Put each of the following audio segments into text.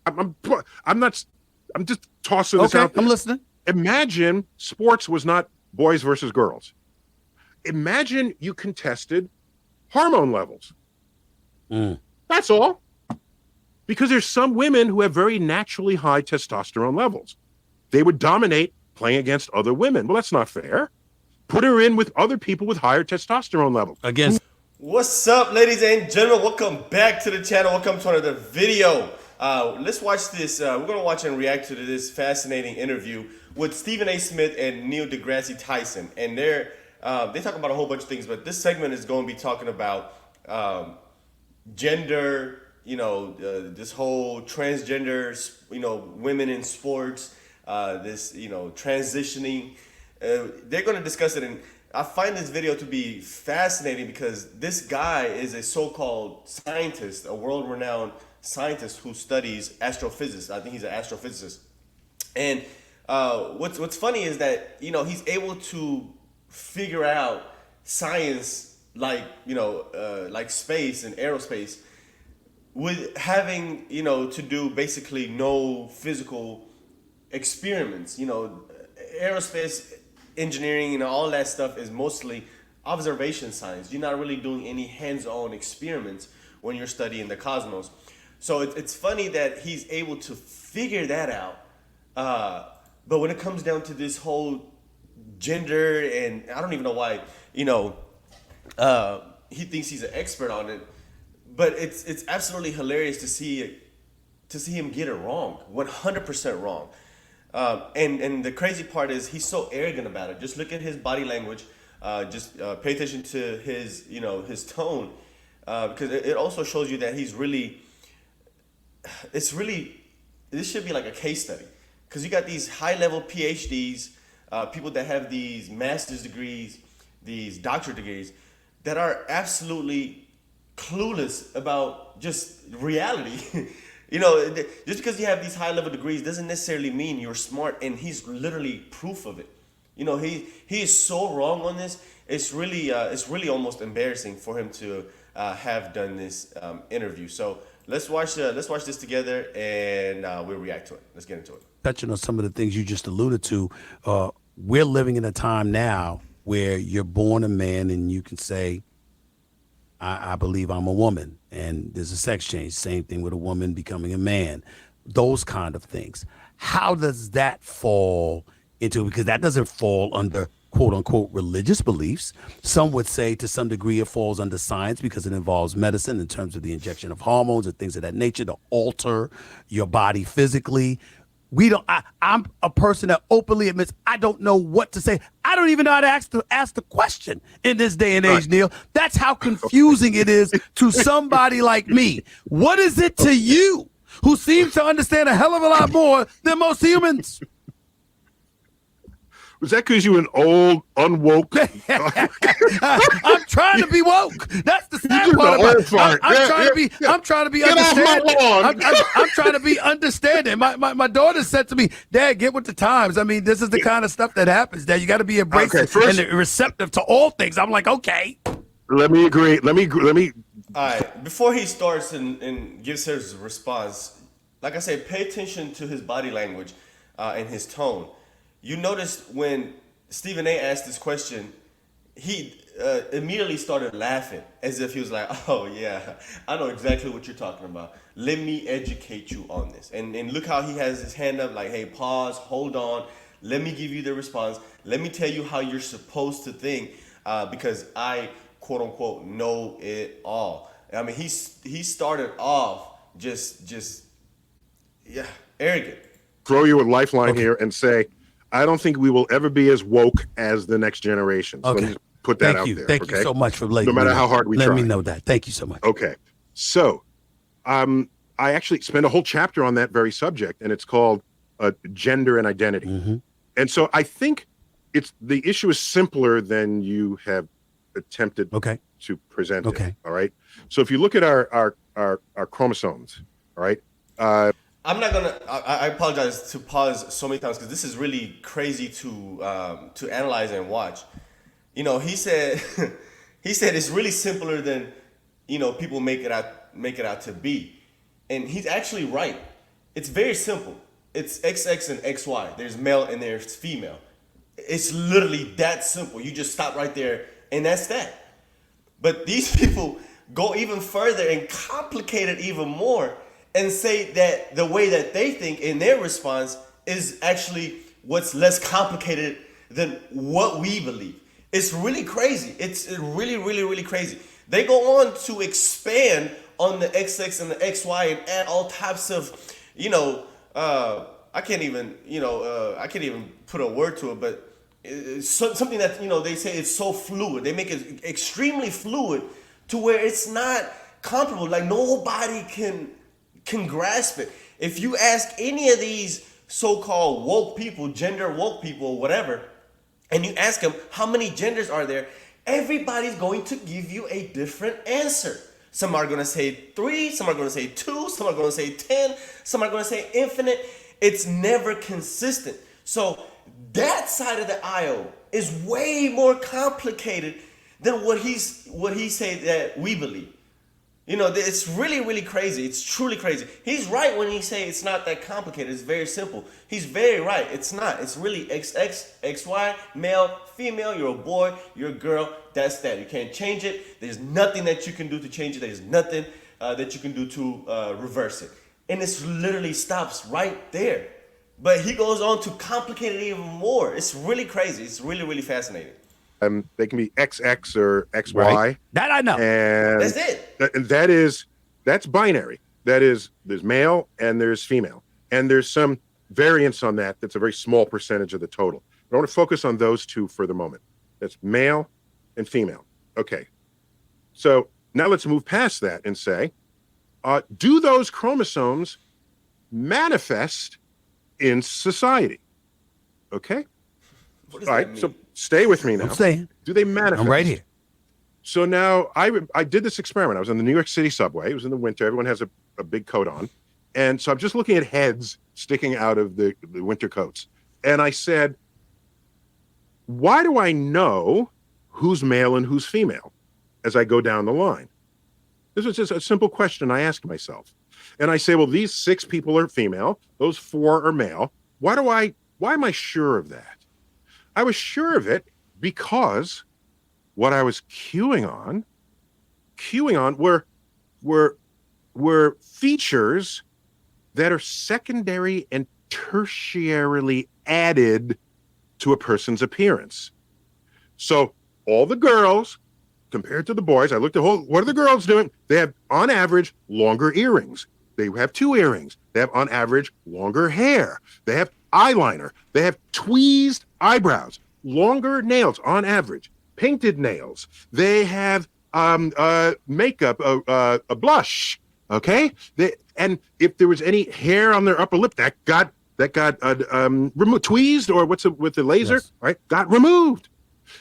I'm, I'm not, I'm just tossing this Okay, out there. I'm listening. Imagine sports was not boys versus girls. Imagine you contested hormone levels. Mm. That's all. Because there's some women who have very naturally high testosterone levels. They would dominate playing against other women. Well, that's not fair. Put her in with other people with higher testosterone levels. Against. What's up, ladies and gentlemen? Welcome back to the channel. Welcome to another video. Let's watch this. We're going to watch and react to this fascinating interview with Stephen A. Smith and Neil deGrasse Tyson. And they talk about a whole bunch of things, but this segment is going to be talking about gender, this whole transgender, women in sports, this, transitioning. They're going to discuss it, and I find this video to be fascinating because this guy is a so-called scientist, a world-renowned scientist who studies astrophysics. I think he's an astrophysicist. And what's funny is that he's able to figure out science like like space and aerospace with having to do basically no physical experiments. Aerospace engineering, all that stuff is mostly observation science. You're not really doing any hands-on experiments when you're studying the cosmos. So it's funny that he's able to figure that out. But when it comes down to this whole gender, and I don't even know why, he thinks he's an expert on it. But it's absolutely hilarious to see him get it wrong, 100% wrong. And the crazy part is he's so arrogant about it. Just look at his body language. Just pay attention to his his tone, because it also shows you that he's really. This should be like a case study, because you got these high-level PhDs, people that have these master's degrees, these doctorate degrees, that are absolutely clueless about just reality. Just because you have these high-level degrees doesn't necessarily mean you're smart, and he's literally proof of it. He is so wrong on this. It's really almost embarrassing for him to have done this interview. So let's watch this together, and we'll react to it. Let's get into it. Touching on some of the things you just alluded to, we're living in a time now where you're born a man and you can say, I believe I'm a woman, and there's a sex change. Same thing with a woman becoming a man. Those kind of things. How does that fall into, because that doesn't fall under quote unquote religious beliefs. Some would say to some degree it falls under science because it involves medicine in terms of the injection of hormones and things of that nature to alter your body physically. I'm a person that openly admits I don't know what to say. I don't even know how to ask the question in this day and age, right. Neil. That's how confusing it is to somebody like me. What is it to you, who seems to understand a hell of a lot more than most humans? Was that because you an old, unwoke? I'm trying to be woke. That's the sad part about it. I'm trying to be understanding. I'm trying to be understanding. My daughter said to me, "Dad, get with the times." I mean, this is the kind of stuff that happens. That you got to be embracing and receptive to all things. I'm like, okay. Let me agree. Let me. All right. Before he starts and gives his response, like I said, pay attention to his body language and his tone. You noticed when Stephen A. asked this question, he immediately started laughing as if he was like, "Oh yeah, I know exactly what you're talking about. Let me educate you on this." And look how he has his hand up like, "Hey, pause, hold on. Let me give you the response. Let me tell you how you're supposed to think, because I, quote unquote, know it all." I mean, he started off just arrogant. Throw you a lifeline here and say, I don't think we will ever be as woke as the next generation. So let me put that out there. Thank you so much for letting me know. No matter how hard we try. Let me know that. Thank you so much. Okay. So I actually spent a whole chapter on that very subject, and it's called gender and identity. Mm-hmm. And so I think the issue is simpler than you have attempted to present it. All right. So if you look at our chromosomes, all right. I'm not gonna. I apologize to pause so many times because this is really crazy to analyze and watch. He said it's really simpler than people make it out to be, and he's actually right. It's very simple. It's XX and XY. There's male and there's female. It's literally that simple. You just stop right there and that's that. But these people go even further and complicate it even more and say that the way that they think in their response is actually what's less complicated than what we believe. It's really crazy. It's really, really, really crazy. They go on to expand on the XX and the XY and add all types of, I can't even put a word to it, but it's something that, they say it's so fluid. They make it extremely fluid to where it's not comparable. Like nobody can grasp it. If you ask any of these so-called woke people, gender woke people, or whatever, and you ask them how many genders are there, everybody's going to give you a different answer. Some are going to say 3, some are going to say 2, some are going to say 10, some are going to say infinite. It's never consistent. So that side of the aisle is way more complicated than what he said that we believe. It's really, really crazy. It's truly crazy. He's right when he say it's not that complicated. It's very simple. He's very right. It's not. It's really XX, XY, male, female. You're a boy, you're a girl. That's that. You can't change it. There's nothing that you can do to change it. There's nothing that you can do to reverse it. And it literally stops right there. But he goes on to complicate it even more. It's really crazy. It's really, really fascinating. They can be XX or XY. Right. That I know. And that's it. And that's binary. That is, there's male and there's female. And there's some variance on that. That's a very small percentage of the total. I want to focus on those two for the moment. That's male and female. Okay. So now let's move past that and say, do those chromosomes manifest in society? Okay. What does All that right. mean? So stay with me now. I'm saying. Do they manifest? I'm right here. So now I did this experiment. I was on the New York City subway. It was in the winter. Everyone has a big coat on. And so I'm just looking at heads sticking out of the winter coats. And I said, why do I know who's male and who's female as I go down the line? This was just a simple question I asked myself. And I say, well, these 6 people are female. Those 4 are male. Why am I sure of that? I was sure of it because what I was queuing on were features that are secondary and tertiarily added to a person's appearance. So all the girls compared to the boys, I looked at what are the girls doing? They have on average longer earrings. They have 2 earrings. They have on average longer hair. They have eyeliner. They have tweezed eyebrows, longer nails on average, painted nails. They have makeup, a blush. Okay, and if there was any hair on their upper lip, that got removed, tweezed, or what's it with the laser? Yes. Right, got removed.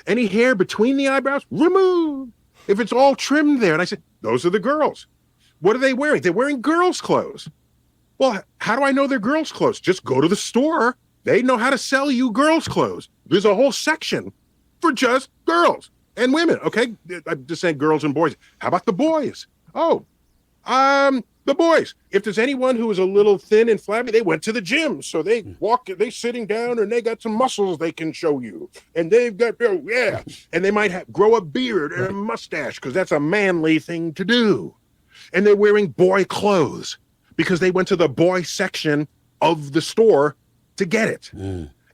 Any hair between the eyebrows, removed. If it's all trimmed there, and I said, those are the girls. What are they wearing? They're wearing girls' clothes. Well, how do I know they're girls' clothes? Just go to the store. They know how to sell you girls' clothes. There's a whole section for just girls and women. Okay, I'm just saying girls and boys. How about the boys? Oh, the boys. If there's anyone who is a little thin and flabby, they went to the gym. So they they sitting down and they got some muscles they can show you. And they've got, and they might grow a beard and a mustache because that's a manly thing to do. And they're wearing boy clothes because they went to the boy section of the store to get it.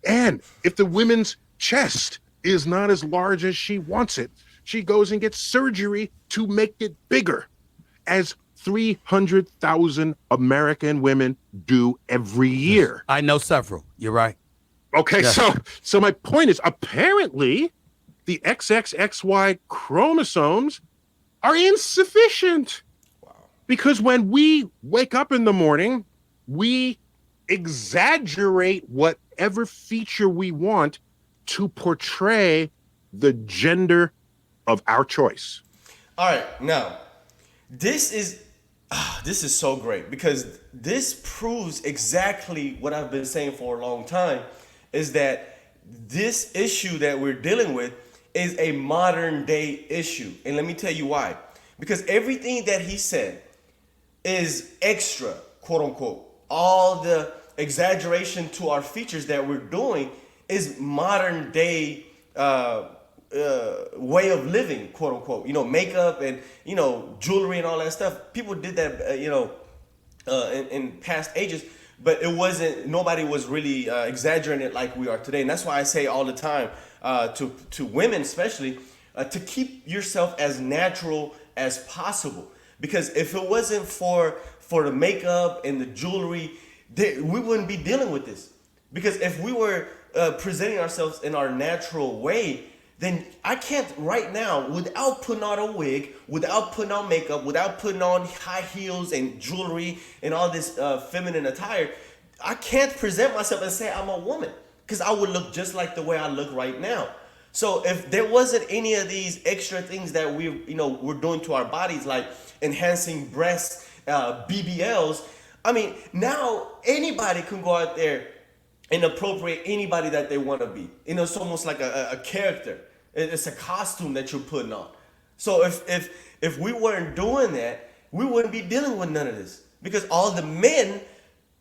And if the woman's chest is not as large as she wants it, she goes and gets surgery to make it bigger, as 300,000 American women do every year. I know several. You're right. Okay, Yes. so my point is, apparently the XXXY chromosomes are insufficient. Wow. Because when we wake up in the morning, we exaggerate whatever feature we want to portray the gender of our choice. All right, now this is so great because this proves exactly what I've been saying for a long time, is that this issue that we're dealing with is a modern day issue. And let me tell you why. Because everything that he said is extra, quote unquote, all the exaggeration to our features that we're doing is modern day way of living, quote unquote. You know, makeup and, you know, jewelry and all that stuff. People did that, in past ages, but it wasn't. Nobody was really exaggerating it like we are today. And that's why I say all the time to women, especially, to keep yourself as natural as possible. Because if it wasn't for the makeup and the jewelry, we wouldn't be dealing with this. Because if we were presenting ourselves in our natural way, then I can't right now, without putting on a wig, without putting on makeup, without putting on high heels and jewelry and all this feminine attire, I can't present myself and say I'm a woman, because I would look just like the way I look right now. So if there wasn't any of these extra things that we're doing to our bodies, like enhancing breasts, BBLs, I mean, now anybody can go out there and appropriate anybody that they want to be. You know, it's almost like a character. It's a costume that you're putting on. So if we weren't doing that, we wouldn't be dealing with none of this. Because all the men,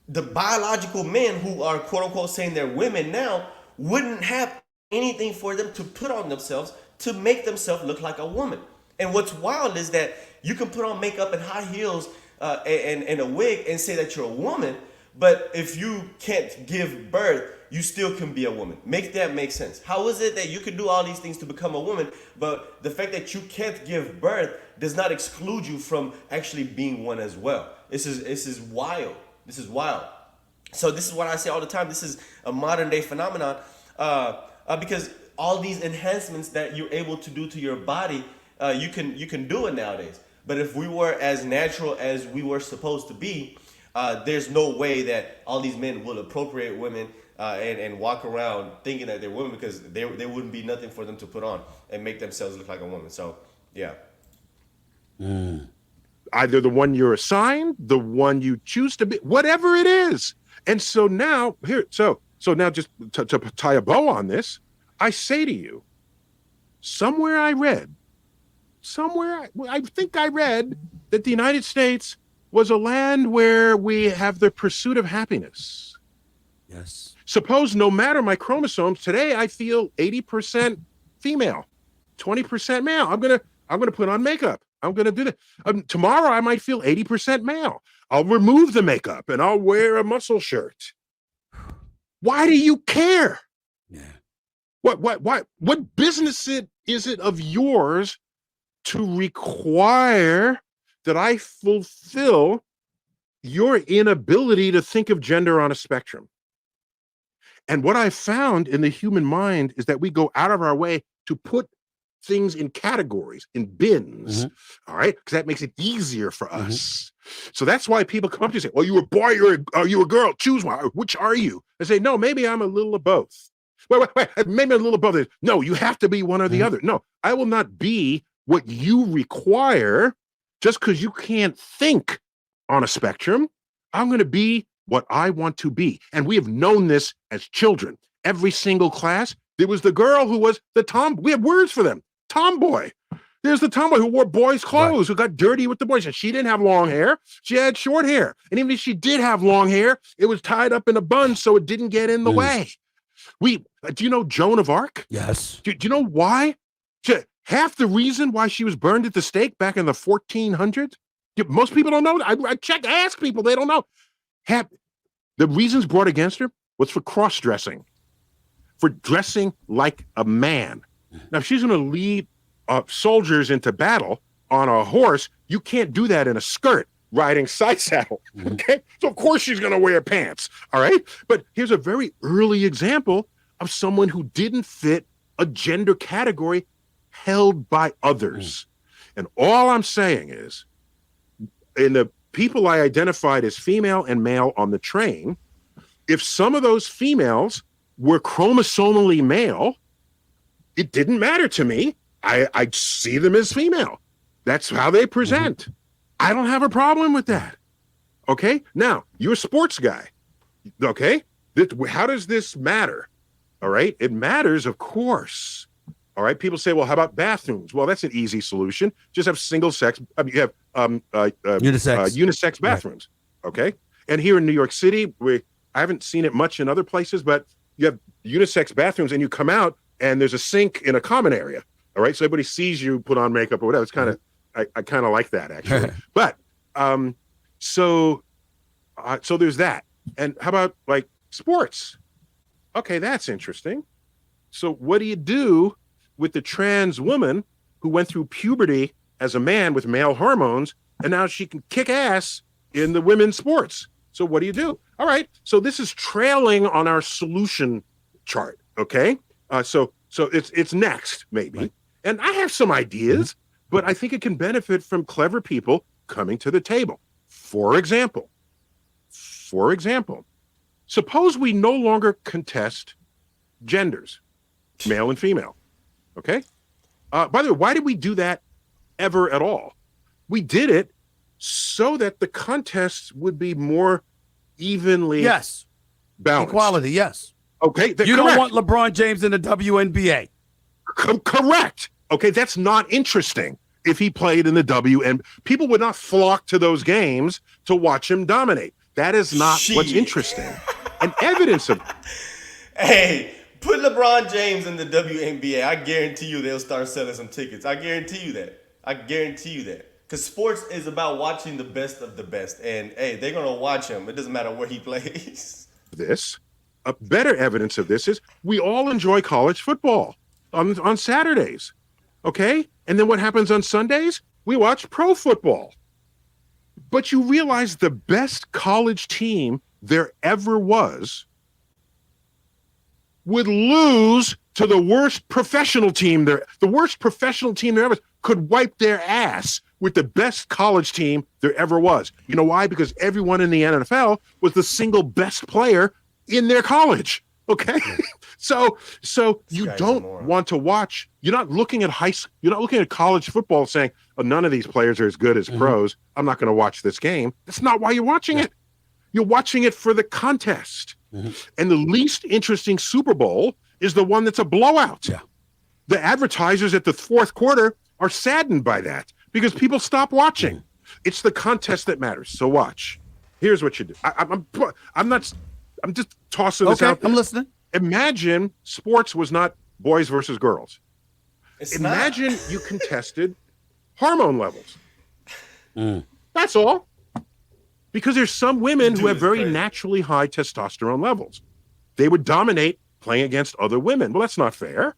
the biological men who are quote unquote saying they're women now, wouldn't have anything for them to put on themselves to make themselves look like a woman. And what's wild is that you can put on makeup and high heels and a wig and say that you're a woman, but if you can't give birth, you still can be a woman. Make that make sense. How is it that you can do all these things to become a woman, but the fact that you can't give birth does not exclude you from actually being one as well? This is wild. This is wild. So this is what I say all the time. This is a modern day phenomenon, because all these enhancements that you're able to do to your body, you can do it nowadays. But if we were as natural as we were supposed to be, there's no way that all these men will appropriate women and walk around thinking that they're women, because there wouldn't be nothing for them to put on and make themselves look like a woman. So, yeah. Either the one you're assigned, the one you choose to be, whatever it is. And so now so now just to tie a bow on this, I say to you, somewhere I think I read that the United States was a land where we have the pursuit of happiness. Yes. Suppose no matter my chromosomes, today I feel 80% female, 20% male. I'm gonna put on makeup. I'm gonna do that. Tomorrow I might feel 80% male. I'll remove the makeup and I'll wear a muscle shirt. Why do you care? Yeah. What business is it of yours to require that I fulfill your inability to think of gender on a spectrum? And what I found in the human mind is that we go out of our way to put things in categories, in bins, all right? Because that makes it easier for us. So that's why people come up to you and say, well, you a boy, are you a girl? Choose one. Which are you? I say, no, maybe I'm a little of both. Wait, maybe a little of both. No, you have to be one or the other. No, I will not be what you require just because you can't think on a spectrum. I'm going to be what I want to be. And we have known this as children. Every single class, there was the girl who was the we have words for them. Tomboy. There's the tomboy who wore boys' clothes, who got dirty with the boys. And she didn't have long hair. She had short hair. And even if she did have long hair, it was tied up in a bun so it didn't get in the way. Do you know Joan of Arc? Yes. Do you know why? Half the reason why she was burned at the stake back in the 1400s, most people don't know. I ask people, they don't know. The reasons brought against her was for cross-dressing, for dressing like a man. Now, if she's going to lead soldiers into battle on a horse, you can't do that in a skirt riding side saddle, okay? So, of course, she's going to wear pants, all right? But here's a very early example of someone who didn't fit a gender category held by others. And all I'm saying is, in the people I identified as female and male on the train, if some of those females were chromosomally male, it didn't matter to me. I see them as female. That's how they present. I don't have a problem with that. Okay? Now, you're a sports guy. Okay? How does this matter? All right? It matters, of course. All right? People say, well, how about bathrooms? Well, that's an easy solution. Just have single sex. You have unisex bathrooms. Right. Okay? And here in New York City, I haven't seen it much in other places, but you have unisex bathrooms and you come out and there's a sink in a common area. All right. So everybody sees you put on makeup or whatever. It's kind of, I kind of like that actually. But so there's that. And how about like sports? Okay, that's interesting. So what do you do with the trans woman who went through puberty as a man with male hormones, and now she can kick ass in the women's sports? So what do you do? All right. So this is trailing on our solution chart. Okay. So it's next maybe. Right. And I have some ideas, but I think it can benefit from clever people coming to the table. For example, suppose we no longer contest genders, male and female. Okay. By the way, why did we do that ever at all? We did it so that the contests would be more evenly balanced. Equality, yes. Okay. You don't want LeBron James in the WNBA. Correct. Okay, that's not interesting. If he played in the WN, people would not flock to those games to watch him dominate. That is not what's interesting. And evidence of Hey, put LeBron James in the WNBA. I guarantee you they'll start selling some tickets. I guarantee you that. Because sports is about watching the best of the best. And hey, they're going to watch him. It doesn't matter where he plays. A better evidence of this is we all enjoy college football on Saturdays. Okay? And then what happens on Sundays? We watch pro football. But you realize the best college team there ever was would lose to the worst professional team there. The worst professional team there ever was could wipe their ass with the best college team there ever was. You know why? Because everyone in the NFL was the single best player in their college. Okay. So you don't want to watch. You're not looking at you're not looking at college football saying, oh, none of these players are as good as pros. I'm not going to watch this game. That's not why you're watching it. You're watching it for the contest. And the least interesting Super Bowl is the one that's a blowout. Yeah. The advertisers at the fourth quarter are saddened by that because people stop watching. It's the contest that matters. So watch. Here's what you do. I'm just tossing this out there. I'm listening. Imagine sports was not boys versus girls. Imagine not. You contested hormone levels. That's all. Because there's some women who have very naturally high testosterone levels. They would dominate playing against other women. Well, that's not fair.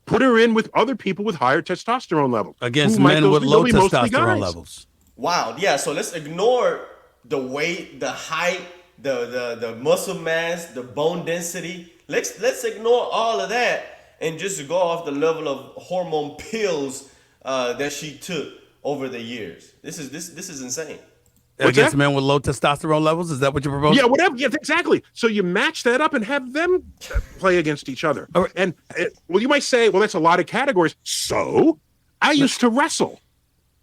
Put her in with other people with higher testosterone levels. Against men with low testosterone levels. Wow. Yeah. So let's ignore the weight, the height, the muscle mass, the bone density. Let's ignore all of that and just go off the level of hormone pills that she took over the years. This is insane. Against men with low testosterone levels? Is that what you're proposing? Yeah, whatever. Yeah, exactly. So you match that up and have them play against each other. Right. And you might say, well, that's a lot of categories. So I used to wrestle.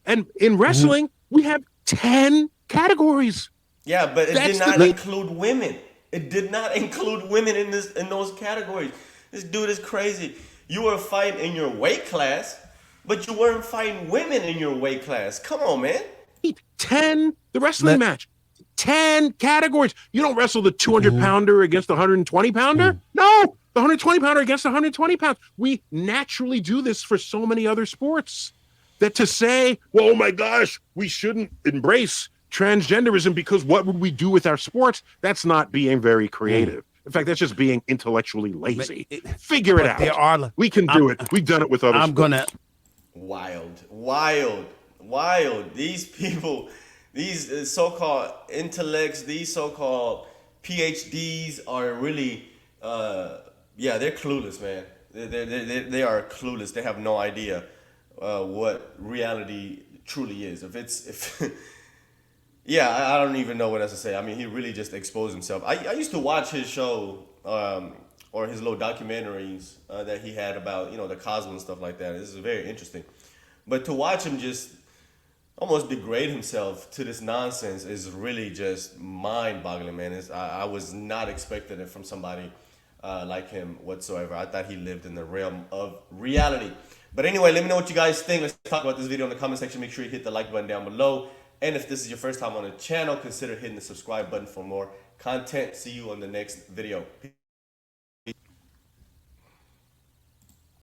And in wrestling, we have 10 categories. Yeah, but it did not include women. It did not include women in those categories. This dude is crazy. You were fighting in your weight class, but you weren't fighting women in your weight class. Come on, man. 10, the wrestling match. 10 categories. You don't wrestle the 200-pounder against the 120-pounder. No, the 120-pounder against the 120 pounds. We naturally do this for so many other sports. That to say, well, oh my gosh, we shouldn't embrace transgenderism because what would we do with our sports? That's not being very creative. In fact, that's just being intellectually lazy. Figure it out. We can do it. We've done it with other sports. Wild. These people, these so-called intellects, these so-called PhDs are really, they're clueless, man. They are clueless. They have no idea what reality truly is. I don't even know what else to say. I mean, he really just exposed himself. I used to watch his show or his little documentaries that he had about, the cosmos and stuff like that. This is very interesting. But to watch him just almost degrade himself to this nonsense is really just mind-boggling, man. I was not expecting it from somebody like him whatsoever. I thought he lived in the realm of reality. But anyway, let me know what you guys think. Let's talk about this video in the comment section. Make sure you hit the like button down below. And if this is your first time on the channel, consider hitting the subscribe button for more content. See you on the next video.